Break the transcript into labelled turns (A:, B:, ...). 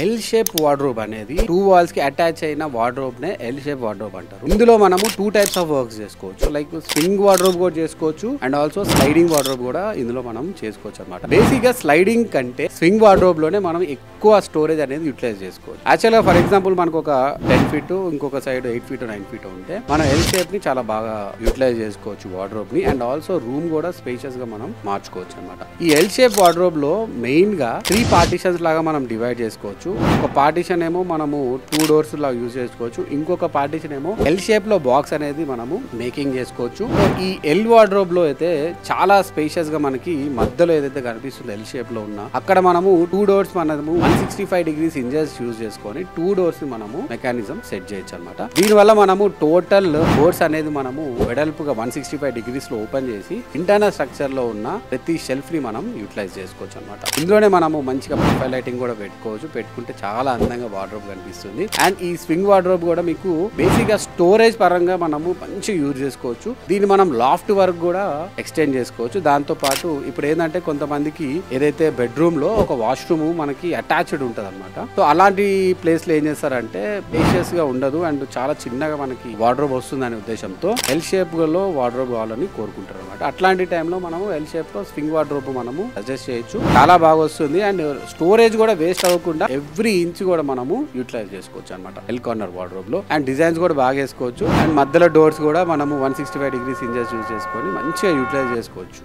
A: L shape wardrobe అనేది 2 walls కి attach అయిన వార్డ్రోబ్ నే ఎల్ షేప్ వార్డ్రోబ్ అంటారు. ఇందులో మనము 2 టైప్స్ ఆఫ్ వర్క్స్ చేసుకోవచ్చు. లైక్ స్వింగ్ వార్డ్రోబ్ కూడా చేసుకోవచ్చు అండ్ ఆల్సో స్లైడింగ్ వార్డ్రోబ్ కూడా ఇందులో మనం చేసుకోవచ్చు అనమాట. బేసిక్ గా స్లైడింగ్ కంటే స్వింగ్ వార్డ్రోబ్ లోనే మనం ఎక్కువ స్టోరేజ్ అనేది యూటిలైజ్ చేసుకోవచ్చు. యాక్చువల్ గా ఫర్ ఎగ్జాంపుల్ మనకు ఒక 10 ఫీట్ ఇంకొక సైడ్ 8 ఫీట్ 9 ఫీట్ ఉంటే మనం ఎల్ షేప్ ని చాలా బాగా యూటిలైజ్ చేసుకోవచ్చు వార్డ్రోబ్ ని. అండ్ ఆల్సో రూమ్ కూడా స్పేషియస్ గా మనం మార్చుకోవచ్చు అనమాట. ఈ ఎల్ షేప్ వార్డ్రోబ్ లో మెయిన్ గా 3 పార్టీషన్స్ లాగా మనం డివైడ్ చేసుకోవచ్చు. ఒక పార్టీషన్ ఏమో మనము 2 డోర్స్ లాగా యూజ్ చేసుకోవచ్చు. ఇంకొక పార్టీషన్ ఏమో ఎల్ షేప్ లో బాక్స్ అనేది మనము మేకింగ్ చేసుకోవచ్చు. ఈ ఎల్ వార్డ్రోబ్ లో అయితే చాలా స్పేషియస్ గా మనకి మధ్యలో ఏదైతే కనిపిస్తుందో ఎల్ షేప్ లో ఉన్న అక్కడ మనము 2 డోర్స్ మనము 165 డిగ్రీస్ ఇంజెస్ యూజ్ చేసుకొని 2 డోర్స్ ని మనము మెకానిజం సెట్ చేయొచ్చు అనమాట. దీని వల్ల మనము టోటల్ డోర్స్ అనేది మనము వెడల్పుగా 165 డిగ్రీస్ లో ఓపెన్ చేసి ఇంటర్నల్ స్ట్రక్చర్ లో ఉన్న ప్రతి షెల్ఫ్ ని మనం యూటిలైజ్ చేసుకోవచ్చు అనమాట. ఇందులోనే మనము మంచిగా ప్రొఫైల్ లైటింగ్ కూడా పెట్టుకోవచ్చు. పెట్టుకుంటే చాలా అందంగా వార్డ్రోబ్ కనిపిస్తుంది. అండ్ ఈ స్వింగ్ వార్డ్రోబ్ కూడా మీకు బేసిక్ గా స్టోరేజ్ పరంగా మనము మంచిగా యూజ్ చేసుకోవచ్చు. దీన్ని మనం లాఫ్ట్ వర్క్ కూడా ఎక్స్టెండ్ చేసుకోవచ్చు. దాంతో పాటు ఇప్పుడు ఏంటంటే కొంతమందికి ఏదైతే బెడ్రూమ్ లో ఒక వాష్రూమ్ మనకి అటాచ్డ్ ఉంటది అనమాట. సో అలాంటి ప్లేస్ లో ఏం చేస్తారంటే స్పేషియస్ గా ఉండదు అండ్ చాలా చిన్నగా మనకి వార్డ్రోబ్ వస్తుంది అనే ఉద్దేశంతో ఎల్ షేప్ లో వార్డ్రోబ్ కావాలని కోరుకుంటారు అనమాట. అట్లాంటి టైంలో మనము ఎల్ షేప్ లో స్వింగ్ వార్డ్రోబ్ మనము సజెస్ట్ చేయొచ్చు. చాలా బాగా వస్తుంది అండ్ స్టోరేజ్ కూడా వేస్ట్ అవ్వకుండా ఎవ్రీ ఇంచ్ కూడా మనము యూటిలైజ్ చేసుకోవచ్చు అనమాట ఎల్ కార్నర్ వార్డ్రోబ్ లో. అండ్ డిజైన్స్ కూడా బాగా వేసుకోవచ్చు. అండ్ మధ్యలో డోర్స్ కూడా మనము 165 డిగ్రీస్ ఇంజెస్ యూజ్ చేసుకొని మంచిగా యూటిలైజ్ చేసుకోవచ్చు.